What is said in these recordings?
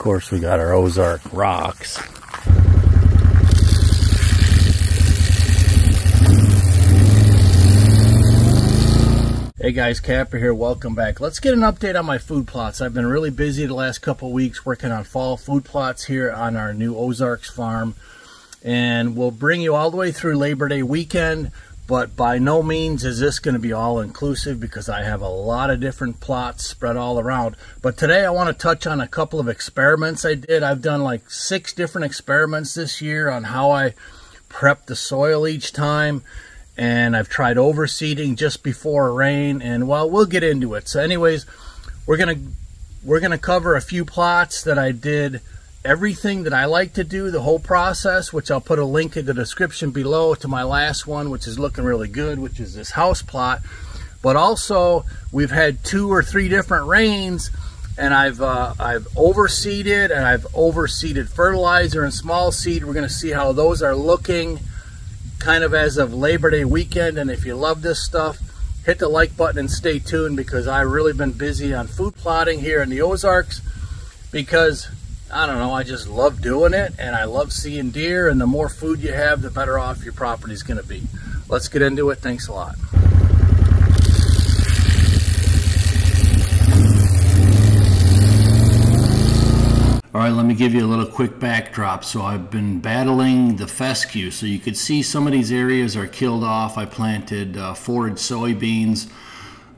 course, we got our Ozark rocks. Hey guys, Kapper here, welcome back. Let's get an update on my food plots. I've been really busy the last couple of weeks working on fall food plots here on our new Ozarks farm. And we'll bring you all the way through Labor Day weekend, but by no means is this going to be all inclusive because I have a lot of different plots spread all around. But today I want to touch on a couple of experiments I did. I've done like 6 different experiments this year on how I prep the soil each time. And I've tried overseeding just before rain, and well, we'll get into it. So anyways, we're gonna cover a few plots that I did everything that I like to do, the whole process, which I'll put a link in the description below to my last one, which is looking really good, which is this house plot. But also, we've had 2 or 3 different rains, and I've overseeded, and I've overseeded fertilizer and small seed. We're gonna see how those are looking kind of as of Labor Day weekend. And if you love this stuff, hit the like button and stay tuned, because I've really been busy on food plotting here in the Ozarks because, I don't know, I just love doing it, and I love seeing deer, and the more food you have, the better off your property is going to be. Let's get into it. Thanks a lot. All right, let me give you a little quick backdrop. So I've been battling the fescue. So you could see some of these areas are killed off. I planted forage soybeans.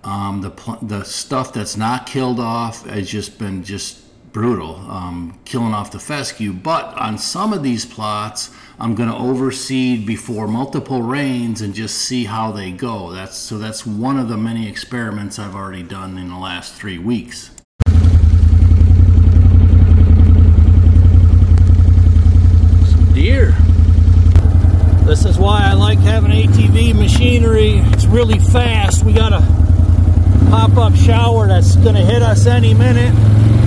The stuff that's not killed off has just been brutal, killing off the fescue. But on some of these plots, I'm going to overseed before multiple rains and just see how they go. That's one of the many experiments I've already done in the last 3 weeks. Deer. This is why I like having ATV machinery. It's really fast. We got a pop-up shower that's going to hit us any minute.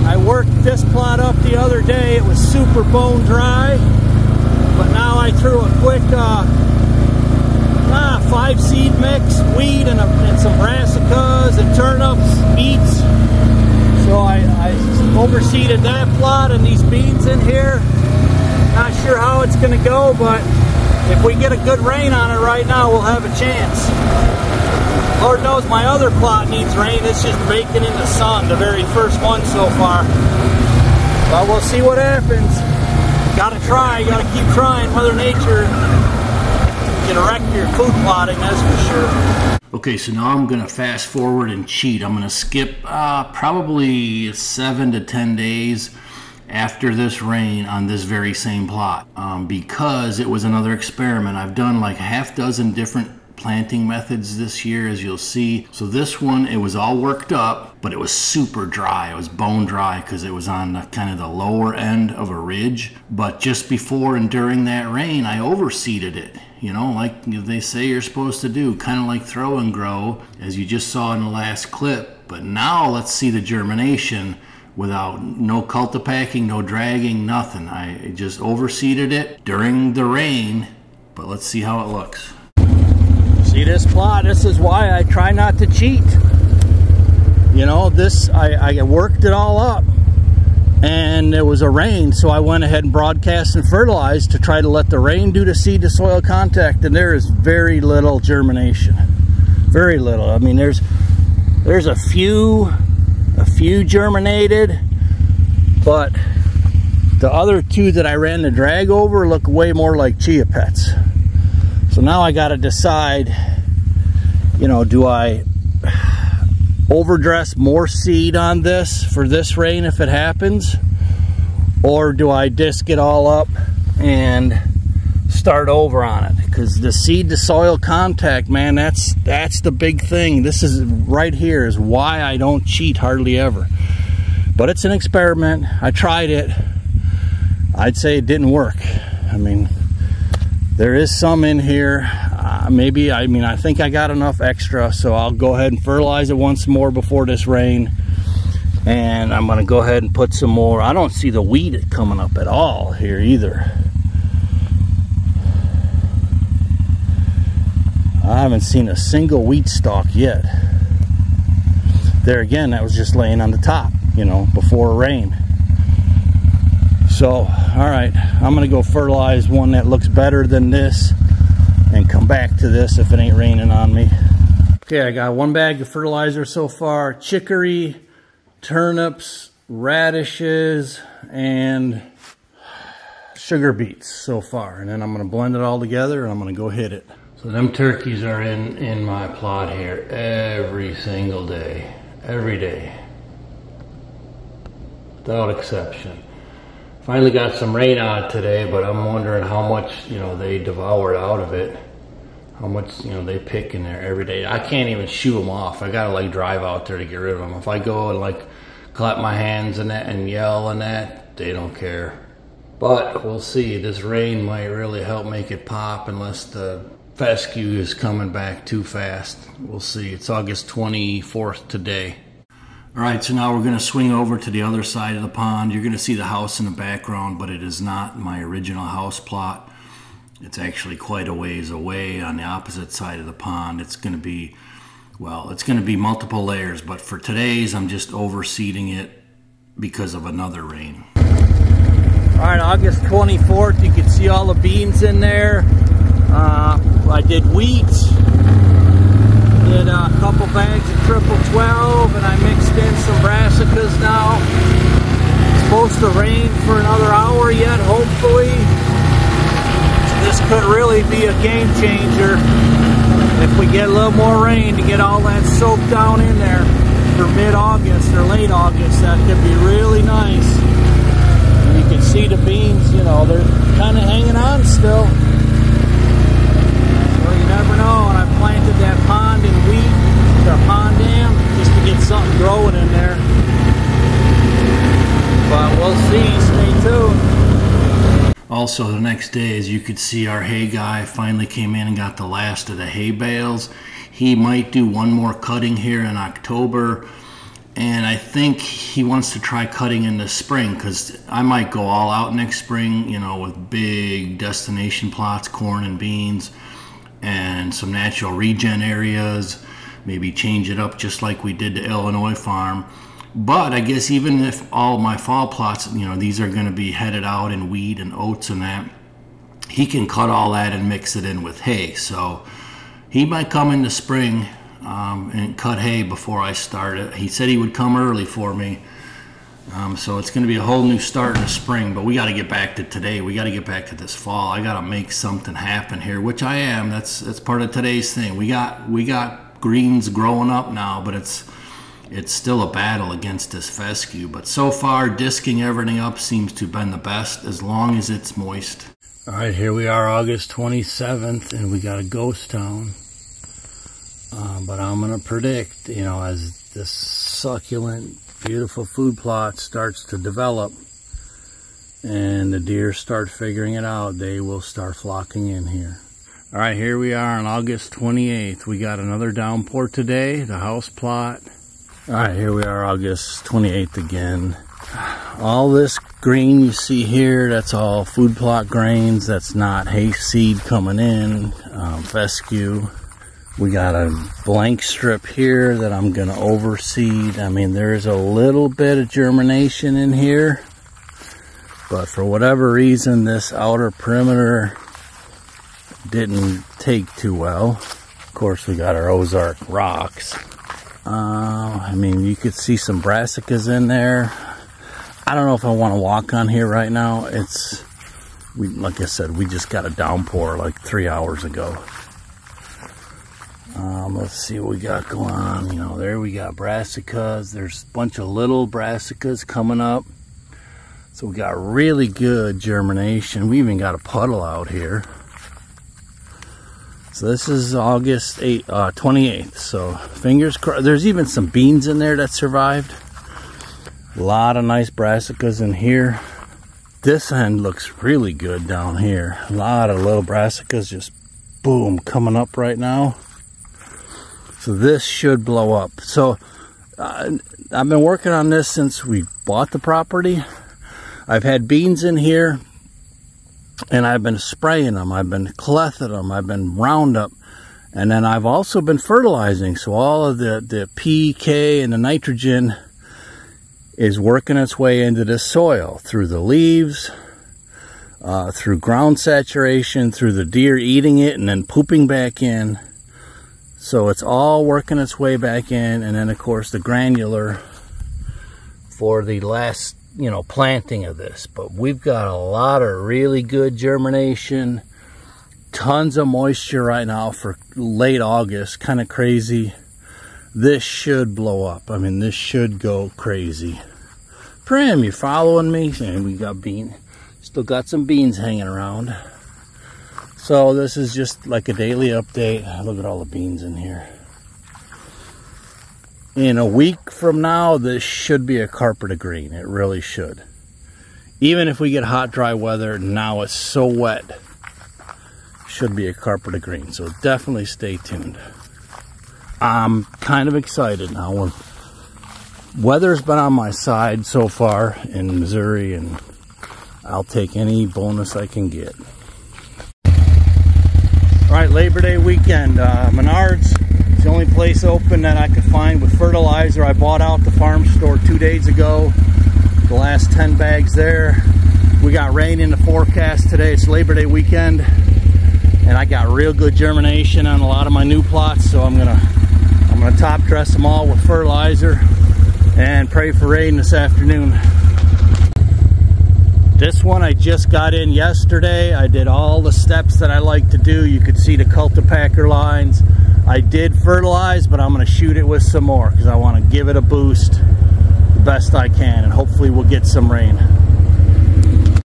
I worked this plot up the other day. It was super bone dry, but now I threw a quick 5 seed mix, wheat and some brassicas and turnips, beets. So I overseeded that plot and these beans in here. Not sure how it's going to go, but if we get a good rain on it right now, we'll have a chance. Lord knows my other plot needs rain. It's just baking in the sun, the very first one so far. But we'll see what happens. Gotta try, gotta keep trying. Mother Nature can wreck your food plotting, that's for sure. Okay, so now I'm gonna fast forward and cheat. I'm gonna skip probably 7 to 10 days after this rain on this very same plot, because it was another experiment. I've done like 6 different planting methods this year, as you'll see. So this one, it was all worked up, but it was super dry. It was bone dry because it was on kind of the lower end of a ridge. But just before and during that rain, I overseeded it, you know, like they say you're supposed to do, kind of like throw and grow, as you just saw in the last clip. But now let's see the germination without no cultipacking, no dragging, nothing. I just overseeded it during the rain, but let's see how it looks. See this plot? This is why I try not to cheat. You know, this, I worked it all up, and there was a rain, so I went ahead and broadcast and fertilized to try to let the rain do the seed to soil contact, and there is very little germination. Very little. I mean, there's a few germinated, but the other 2 that I ran the drag over look way more like chia pets. So now I got to decide, you know, do I overdress more seed on this for this rain if it happens, or do I disc it all up and start over on it? Because the seed to soil contact, man, that's the big thing. This is right here is why I don't cheat hardly ever. But it's an experiment. I tried it. I'd say it didn't work. I mean, there is some in here. I think I got enough extra, so I'll go ahead and fertilize it once more before this rain. And I'm gonna go ahead and put some more. I don't see the wheat coming up at all here either. I haven't seen a single wheat stalk yet. There again, that was just laying on the top, you know, before rain. So, all right, I'm gonna go fertilize one that looks better than this and come back to this if it ain't raining on me. Okay, I got 1 bag of fertilizer so far. Chicory, turnips, radishes, and sugar beets so far. And then I'm gonna blend it all together and I'm gonna go hit it. So them turkeys are in my plot here every single day, every day, without exception. Finally got some rain on it today, but I'm wondering how much, you know, they devoured out of it. How much, you know, they pick in there every day. I can't even shoo them off. I gotta like drive out there to get rid of them. If I go and like clap my hands and that and yell and that, they don't care. But we'll see. This rain might really help make it pop unless the fescue is coming back too fast. We'll see. It's August 24th today. All right, so now we're gonna swing over to the other side of the pond. You're gonna see the house in the background, but it is not my original house plot. It's actually quite a ways away on the opposite side of the pond. It's gonna be, well, it's gonna be multiple layers, but for today's, I'm just overseeding it because of another rain. All right, August 24th, you can see all the beans in there. I did wheat, did a couple bags of triple 12, and I mixed in some brassicas now. It's supposed to rain for another hour yet, hopefully. So this could really be a game changer if we get a little more rain to get all that soaked down in there for mid-August or late August. That could be really nice. And you can see the beans, you know, they're kind of hanging on still. You never know, and I planted that pond in wheat, or pond dam, just to get something growing in there. But we'll see, stay tuned. Also, the next day, as you could see, our hay guy finally came in and got the last of the hay bales. He might do one more cutting here in October, and I think he wants to try cutting in the spring, because I might go all out next spring, you know, with big destination plots, corn and beans, and some natural regen areas, maybe change it up just like we did the Illinois farm. But I guess even if all my fall plots, you know, these are going to be headed out in wheat and oats and that, he can cut all that and mix it in with hay. So he might come in the spring and cut hay before I start it. He said he would come early for me. So it's going to be a whole new start in the spring, but we got to get back to today. We got to get back to this fall. I got to make something happen here, which I am. That's part of today's thing. We got greens growing up now, but it's still a battle against this fescue. But so far, disking everything up seems to have been the best as long as it's moist. All right, here we are, August 27th, and we got a ghost town. But I'm going to predict, you know, as this succulent, beautiful food plot starts to develop and the deer start figuring it out, they will start flocking in here. All right, here we are on August 28th. We got another downpour today, the house plot. All right, here we are, August 28th again. All this green you see here, that's all food plot grains. That's not hay seed coming in, fescue. We got a blank strip here that I'm going to overseed. I mean, there's a little bit of germination in here, but for whatever reason, this outer perimeter didn't take too well. Of course, we got our Ozark rocks. I mean, you could see some brassicas in there. I don't know if I want to walk on here right now. Like I said, we just got a downpour like 3 hours ago. Let's see what we got going on. You know, there we got brassicas. There's a bunch of little brassicas coming up. So we got really good germination. We even got a puddle out here. So this is August 28th. So fingers crossed. There's even some beans in there that survived. A lot of nice brassicas in here. This end looks really good down here. A lot of little brassicas just boom coming up right now. So this should blow up. So I've been working on this since we bought the property. I've had beans in here and I've been spraying them. I've been clethodim. I've been roundup. And then I've also been fertilizing. So all of the P, K, and the nitrogen is working its way into the soil through the leaves, through ground saturation, through the deer eating it and then pooping back in. So it's all working its way back in, and then of course the granular for the last, you know, planting of this. But we've got a lot of really good germination, tons of moisture right now for late August, kind of crazy. This should blow up. I mean, this should go crazy. Prim, you following me? And we got still got some beans hanging around. So this is just like a daily update. Look at all the beans in here. In a week from now, this should be a carpet of green. It really should. Even if we get hot, dry weather, now it's so wet, should be a carpet of green. So definitely stay tuned. I'm kind of excited now. Weather's been on my side so far in Missouri, and I'll take any bonus I can get. Alright, Labor Day weekend, Menards, it's the only place open that I could find with fertilizer. I bought out the farm store 2 days ago, the last 10 bags there. We got rain in the forecast today. It's Labor Day weekend, and I got real good germination on a lot of my new plots, so I'm gonna top dress them all with fertilizer and pray for rain this afternoon. This one I just got in yesterday. I did all the steps that I like to do. You could see the cultipacker lines. I did fertilize, but I'm going to shoot it with some more because I want to give it a boost the best I can, and hopefully we'll get some rain.